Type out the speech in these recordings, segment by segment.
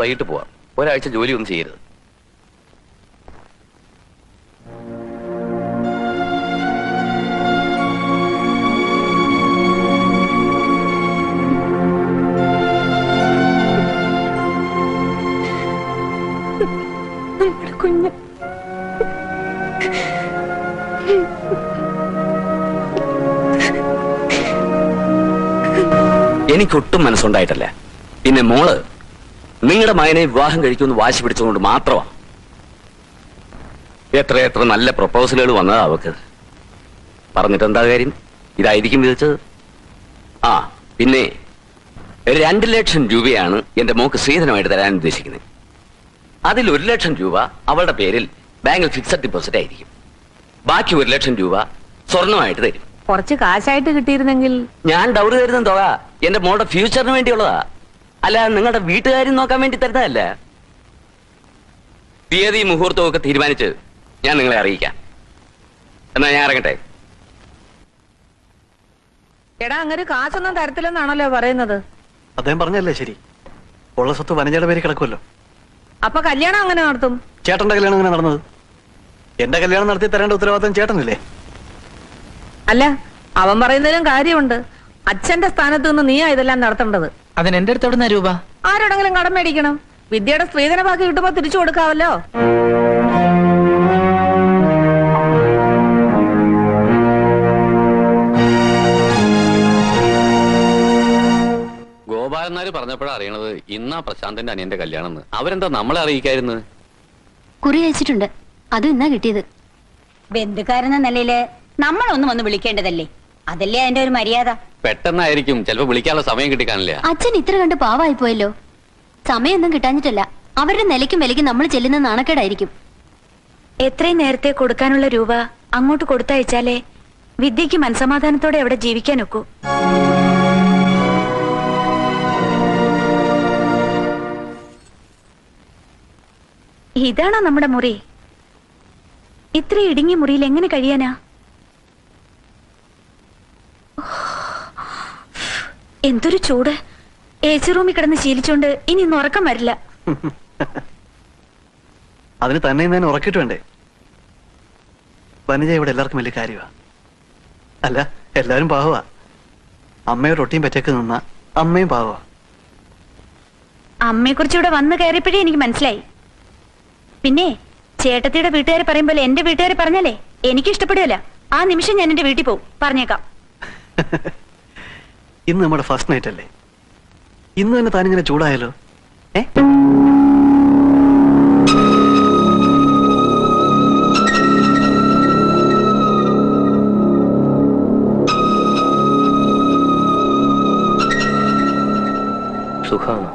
വൈകിട്ട് പോവാം. ഒരാഴ്ച ജോലിയൊന്നും ചെയ്യരുത്. കുഞ്ഞ് എനിക്കൊട്ടും മനസ്സുണ്ടായിട്ടല്ല. പിന്നെ മോള് നിങ്ങളുടെ മകനെ വിവാഹം കഴിക്കുമെന്ന് വാശി പിടിച്ചതുകൊണ്ട് മാത്രമാണ്. എത്ര നല്ല പ്രപ്പോസലുകൾ വന്നതാ അവക്ക്. പറഞ്ഞിട്ട് എന്താ കാര്യം? ഇതായിരിക്കും വിധിച്ചത്. ആ പിന്നെ 2 ലക്ഷം രൂപയാണ് എന്റെ മോക്ക് സ്ത്രീധനമായിട്ട് തരാൻ ഉദ്ദേശിക്കുന്നത്. അതിൽ 1 ലക്ഷം രൂപ അവളുടെ പേരിൽ ബാങ്കിൽ ഫിക്സഡ് ഡെപ്പോസിറ്റ് ആയിരിക്കും. ബാക്കി 1 ലക്ഷം രൂപ സ്വർണമായിട്ട് തരും. കുറച്ച് കാശായിട്ട് കിട്ടിയിരുന്നെങ്കിൽ. ഞാൻ ഡൗറി തരുന്ന തുക എന്റെ മോളുടെ ഫ്യൂച്ചറിന് വേണ്ടിയുള്ളതാ, അല്ല നിങ്ങളുടെ വീട്ടുകാരും നോക്കാൻ വേണ്ടി തരുന്നതല്ല. തീയതി മുഹൂർത്തവും ഒക്കെ തീരുമാനിച്ച് ഞാൻ നിങ്ങളെ അറിയിക്കാം. എന്നാ ഞാൻ ഇറങ്ങട്ടെ. എടാ അങ്ങനെ കാശൊന്നും തരത്തില്ലെന്നാണല്ലോ പറയുന്നത്. അദ്ദേഹം പറഞ്ഞല്ലേ ശരി. ഉള്ള സ്വത്ത് വനജയുടെ പേര് കിടക്കുമല്ലോ. അപ്പൊ കല്യാണം അങ്ങനെ നടത്തും? ചേട്ടന്റെ കല്യാണം അങ്ങനെ നടന്നത്? എന്റെ കല്യാണം നടത്തി തരേണ്ട ഉത്തരവാദിത്തം ചേട്ടനല്ലേ? അല്ല, അവൻ പറയുന്നതിലും കാര്യമുണ്ട്. അച്ഛന്റെ സ്ഥാനത്ത് നിന്ന് നീയാ ഇതെല്ലാം നടത്തേണ്ടത്. അതിന് എന്റെ അടുത്ത് എവിടുന്ന രൂപ? ആരോടെങ്കിലും കടം മേടിക്കണം. വിദ്യയുടെ സ്ത്രീധന ബാക്കി കിട്ടുമ്പോ തിരിച്ചു കൊടുക്കാവല്ലോ. ഗോപാലന്മാര് പറഞ്ഞപ്പോഴാണ് അറിയണത് ഇന്നാ പ്രശാന്തന്റെ അനിയന്റെ കല്യാണം. അവരെന്താ നമ്മളെ അറിയിക്കായിരുന്നു? കുറി അയച്ചിട്ടുണ്ട്, അതും ഇന്നാ കിട്ടിയത്. ബന്ധുക്കാരെന്ന നിലയില് നമ്മളൊന്നും വന്ന് വിളിക്കേണ്ടതല്ലേ? അതല്ലേ അതിന്റെ ഒരു മര്യാദ. പെട്ടെന്നായിരിക്കും, ചിലപ്പോ വിളിക്കാനുള്ള സമയം കിട്ടിക്കാണില്ല. അച്ഛൻ ഇത്ര കണ്ട് പാവായി പോയല്ലോ. സമയമൊന്നും കിട്ടാഞ്ഞിട്ടല്ല, അവരുടെ നിലയ്ക്കും വിലയ്ക്കും നമ്മൾ ചെല്ലുന്ന നാണക്കേടായിരിക്കും. എത്രയും നേരത്തെ കൊടുക്കാനുള്ള രൂപ അങ്ങോട്ട് കൊടുത്തയച്ചാലേ വിദ്യക്ക് മനസമാധാനത്തോടെ അവിടെ ജീവിക്കാനൊക്കൂ. ഇതാണോ നമ്മുടെ മുറി? ഇത്ര ഇടുങ്ങിയ മുറിയിൽ എങ്ങനെ കഴിയാനാ? എന്തൊരു ചൂട്! എസി റൂമിൽ കിടന്ന് ശീലിച്ചോണ്ട് ഇനി ഇന്ന് ഉറക്കം വരില്ല. അതിന് തന്നെ ഞാൻ ഉറക്കിട്ട് വേണ്ടേ? വനജ ഇവിടെ എല്ലാവർക്കും വലിയ കാര്യമാ. അല്ല, എല്ലാവരും പാവമാ. അമ്മയോട് ഒട്ടിയും പറ്റേക്ക് നിന്ന അമ്മയും പാവമാ. അമ്മയെ കുറിച്ച് ഇവിടെ വന്ന് കയറിയപ്പോഴേ എനിക്ക് മനസ്സിലായി. പിന്നെ ചേട്ടത്തിയുടെ വീട്ടുകാരെ പറയുമ്പോൾ എന്റെ വീട്ടുകാരെ പറഞ്ഞാലേ എനിക്ക് ഇഷ്ടപ്പെടുകയല്ല. ആ നിമിഷം ഞാൻ എന്റെ വീട്ടിൽ പോകും, പറഞ്ഞേക്കാം. ഇന്ന് നമ്മുടെ ഫസ്റ്റ് നൈറ്റ് അല്ലേ? ഇന്ന് തന്നെ താനിങ്ങനെ ചൂടായാലോ? സുഖാണ്.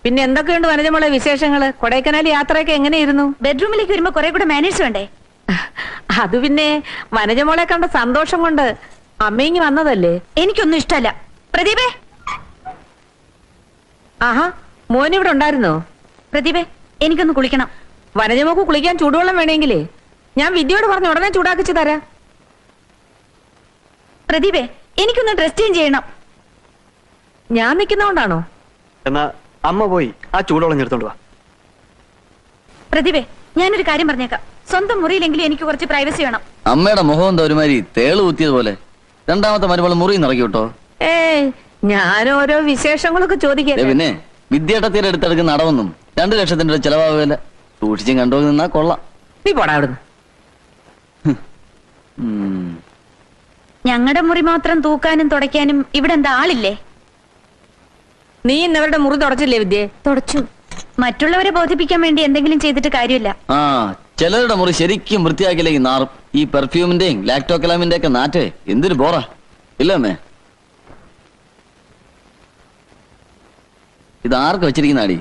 പിന്നെ എന്തൊക്കെയുണ്ട് വനജമോളെ വിശേഷങ്ങള്? കൊടൈക്കനാൽ യാത്രയൊക്കെ എങ്ങനെയിരുന്നു? ബെഡ്റൂമിലേക്ക് വരുമ്പോ കുറെ കൂടെ മാനേഴ്സ് വേണ്ടേ? അത് പിന്നെ വനജമോളെ കണ്ട സന്തോഷം കൊണ്ട് അമ്മയിങ്ങി വന്നതല്ലേ. എനിക്കൊന്നും ഇഷ്ടമല്ല. പ്രദീപേ, ആഹാ, മോനിവിടെ ഉണ്ടായിരുന്നോ? പ്രദീപേ, എനിക്കൊന്ന് കുളിക്കണം. വനജമോക്ക് കുളിക്കാൻ ചൂടുവെള്ളം വേണമെങ്കിലേ ഞാൻ വിദ്യയോട് പറഞ്ഞ് ഉടനെ ചൂടാക്കിച്ചു തരാം. പ്രദീപേ, എനിക്കൊന്ന് ഡ്രസ് ചേഞ്ച് ചെയ്യണം. ഞാൻ നിൽക്കുന്നോണ്ടാണോ? എന്നാ അമ്മ പോയി ആ ചൂടോളം എടുത്തോണ്ട് വാ. പ്രദീപേ, ഞാനൊരു കാര്യം പറഞ്ഞേക്കാം. സ്വന്തം മുറിയിലെങ്കിലും എനിക്ക് കുറച്ച് പ്രൈവസി വേണം. അമ്മയുടെ മുഖം എന്താ ഒരുമാതിരി തേള് കുത്തിയതുപോലെ? രണ്ടാമത്തെ മരുമകൾ മുറി നിറക്കി വിട്ടോ? ഏയ്, ഞാൻ ഓരോ വിശേഷങ്ങളൊക്കെ ചോദിക്കാം. പിന്നെ വിദ്യേട്ടത്തിയുടെ അടുത്തെടുക്കുന്ന അടവൊന്നും 2 ലക്ഷത്തിന്റെ ചെലവാകില്ല. സൂക്ഷിച്ചും കണ്ടു നിന്നാ കൊള്ളാം. നീ പോടാ അവിടുന്ന്. ഞങ്ങളുടെ മുറി മാത്രം തൂക്കാനും തുടയ്ക്കാനും ഇവിടെ എന്താ ആളില്ലേ? നീ ഇന്നവരുടെ മുറി തുടച്ചില്ലേ വിദ്യേ? തുടച്ചു. മറ്റുള്ളവരെ ബോധിപ്പിക്കാൻ വേണ്ടി എന്തെങ്കിലും ചെയ്തിട്ട് കാര്യമില്ല. ആ ചിലരുടെ മുറി ശരിക്കും വൃത്തിയാക്കിയില്ലെങ്കിൽ നാറും. ഈ പെർഫ്യൂമിന്റെയും ലാക്ടോകലാമിന്റെ ഒക്കെ നാറ്റേ എന്തൊരു ബോറാ ഇല്ലമ്മേ. ഇത് ആർക്ക് വെച്ചിരിക്കുന്നാടി?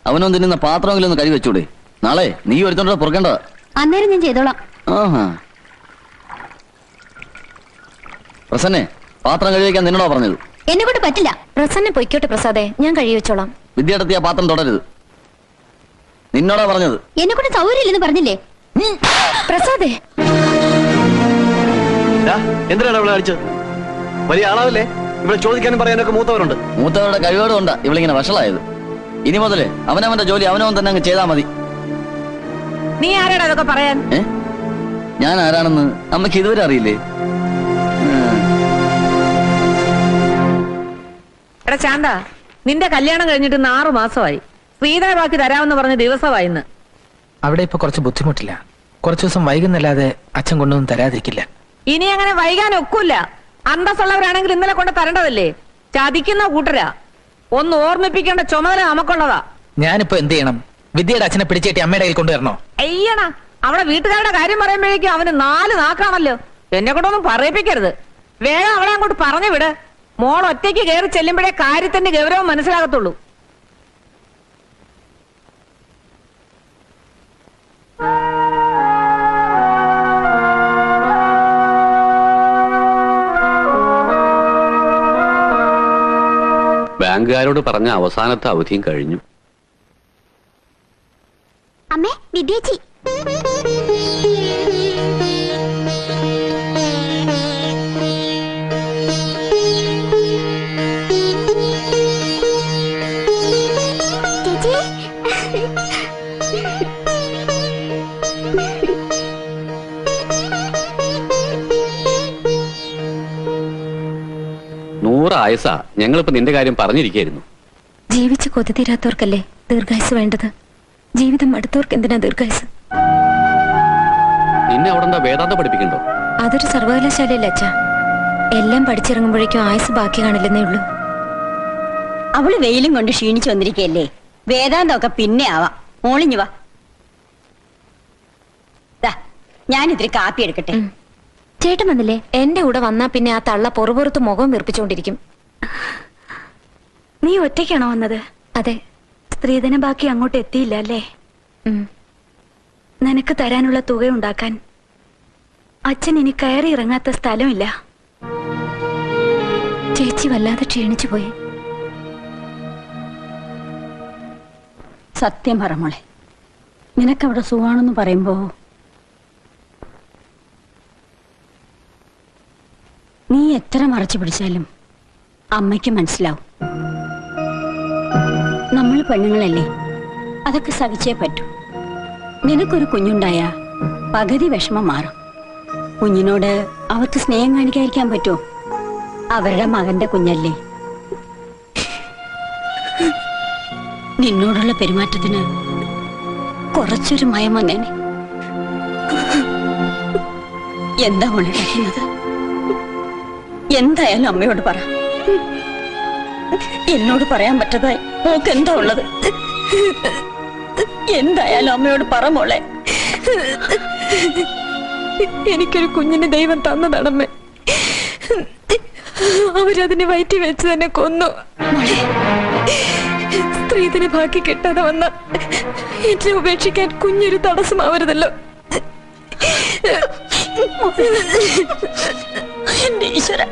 അവനൊന്നും തിന്നുന്ന പാത്രമെങ്കിലും ഒന്ന് കഴുകി വെച്ചൂടെ? നാളെ നീ ഒരുത്തോണ്ട് പുറക്കേണ്ടതാ. അന്നേരം ഞാൻ ചെയ്തോളാം. ആഹാ പ്രസന്നെ, പാത്രം കഴുകി വെക്കാൻ നിന്നോടാ പറഞ്ഞത്. എന്നെ കൊണ്ട് പറ്റില്ല. പ്രസന്നെ പൊയ്ക്കോട്ടെ പ്രസാദേ, ഞാൻ കഴുകി വെച്ചോളാം. വിദ്യയെടുത്തിയ പാത്രം തുടരുത്. നിന്നോടാ പറഞ്ഞത്. എന്നെ കൊണ്ട് സൗകര്യമില്ലെന്ന് പറഞ്ഞില്ലേ പ്രസാദേ? എന്തിനാണ് അവളെ അടിച്ചത്? വലിയ ആളാവല്ലേ? ഇവിടെ ചോദിക്കാനും പറയാനൊക്കെ മൂത്തവരുണ്ട്. മൂത്തവരുടെ കഴിവുകളും ഉണ്ടാ ഇവളിങ്ങനെ വഷളായത്. ഇനി മുതല് അവനവന്റെ ജോലി അവനവൻ തന്നെ അങ്ങ് ചെയ്താൽ മതി. നീ ആരാടാ അതൊക്കെ പറയാൻ? ഞാൻ ആരാണെന്ന് അമ്മയ്ക്ക് ഇതുവരെ അറിയില്ലേ? എടാ ശാന്ത, നിന്റെ കല്യാണം കഴിഞ്ഞിട്ട് 6 മാസമായി. ശ്രീധര ബാക്കി തരാമെന്ന് പറഞ്ഞ ദിവസമായി ഇന്ന്. അവിടെ ഇപ്പൊ കുറച്ച് ബുദ്ധിമുട്ടില്ല. കുറച്ചു ദിവസം വൈകുന്നല്ലാതെ അച്ഛൻ കൊണ്ടൊന്നും തരാതിരിക്കില്ല. ഇനി അങ്ങനെ വൈകാൻ ഒക്കില്ല. അന്തസ്സുള്ളവരാണെങ്കിൽ ഇന്നലെ കൊണ്ട് തരേണ്ടതല്ലേ? ചതിക്കുന്ന കൂട്ടരാ. ഒന്ന് ഓർമ്മിപ്പിക്കേണ്ട ചുമതല നമുക്കുള്ളതാ. ഞാനിപ്പോ എന്ത് ചെയ്യണം? വിദ്യയുടെ അച്ഛനെ പിടിച്ചേറ്റി അമ്മയുടെ കയ്യിൽ കൊണ്ടുവരണോ? അയ്യണ, അവിടെ വീട്ടുകാരുടെ കാര്യം പറയുമ്പോഴേക്കും അവന് 4 നാക്കാണല്ലോ. എന്നെ കൊണ്ടൊന്നും പറയിപ്പിക്കരുത്. വേഗം അവളെ അങ്ങോട്ട് പറഞ്ഞു വിട്. മോൾ ഒറ്റയ്ക്ക് കയറി ചെല്ലുമ്പോഴേ കാര്യത്തിന്റെ ഗൗരവം മനസ്സിലാകത്തുള്ളൂ. ബാങ്കുകാരോട് പറഞ്ഞ അവസാനത്തെ അവധിയും കഴിഞ്ഞു. അമ്മേ, വിദ്യേച്ചി. ആയസ ഞങ്ങളിപ്പോ നിന്റെ കാര്യം പറഞ്ഞിരിക്കായിരുന്നു. ജീവിച്ച് കൊതി തീരാത്തവർക്കല്ലേ ദീർഘായുസ് വേണ്ടത്. ജീവിതം അടുത്തവർക്ക് എന്തിനാ ദീർഘായുസ്? നിന്നെ അവിടെ എന്താ വേദാന്തം പഠിപ്പിക്കണ്ടോ? അതൊരു സർവകലാശാലയല്ലേ അച്ഛാ. എല്ലാം പഠിച്ചിറങ്ങുമ്പോഴേക്കും ആയുസ് ബാക്കി കാണില്ലെന്നേ ഉള്ളൂ. അവള് വെയിലും കൊണ്ട് ക്ഷീണിച്ചു വന്നിരിക്കല്ലേ. വേദാന്തമൊക്കെ പിന്നെ ആവാം. മോളിഞ്ഞു വാ, ഞാനിത്തിരി കാപ്പി എടുക്കട്ടെ. ചേട്ടൻ വന്നില്ലേ? എന്റെ കൂടെ വന്നാ പിന്നെ ആ തള്ള പൊറുപുറത്ത് മുഖം വീർപ്പിച്ചോണ്ടിരിക്കും. നീ ഒറ്റയ്ക്കാണോ വന്നത്? അതെ. സ്ത്രീധന ബാക്കി അങ്ങോട്ട് എത്തിയില്ല അല്ലേ? നിനക്ക് തരാനുള്ള തുക ഉണ്ടാക്കാൻ അച്ഛൻ ഇനി കയറി ഇറങ്ങാത്ത സ്ഥലമില്ല. ചേച്ചി വല്ലാതെ ക്ഷീണിച്ചു പോയി. സത്യം പറ മോളെ, നിനക്കവിടെ സുഖാണെന്ന് പറയുമ്പോ നീ എത്ര മറച്ചു പിടിച്ചാലും അമ്മയ്ക്ക് മനസ്സിലാവും. നമ്മൾ പെണ്ണുങ്ങളല്ലേ, അതൊക്കെ സഹിച്ചേ പറ്റൂ. നിനക്കൊരു കുഞ്ഞുണ്ടായ പകുതി വിഷമം മാറും. കുഞ്ഞിനോട് അവർക്ക് സ്നേഹം കാണിക്കാതിരിക്കാൻ പറ്റുമോ? അവരുടെ മകന്റെ കുഞ്ഞല്ലേ. നിന്നോടുള്ള പെരുമാറ്റത്തിന് കുറച്ചൊരു മയം വന്നേനെ. എന്താ ഉണരാക്കുന്നത്? എന്തായാലും അമ്മയോട് പറ. എന്നോട് പറയാൻ പറ്റതായി മോക്ക് എന്താ ഉള്ളത്? എന്തായാലും അമ്മയോട് പറ മോളെ. എനിക്കൊരു കുഞ്ഞിനെ ദൈവം തന്നതാണമ്മേ. അവരതിനെ വയറ്റി വെച്ച് തന്നെ കൊന്നു. സ്ത്രീധന ബാക്കി കിട്ടാതെ വന്ന എന്നെ ഉപേക്ഷിക്കാൻ കുഞ്ഞൊരു തടസ്സമാവരുതല്ലോ. എന്റെ ഈശ്വര,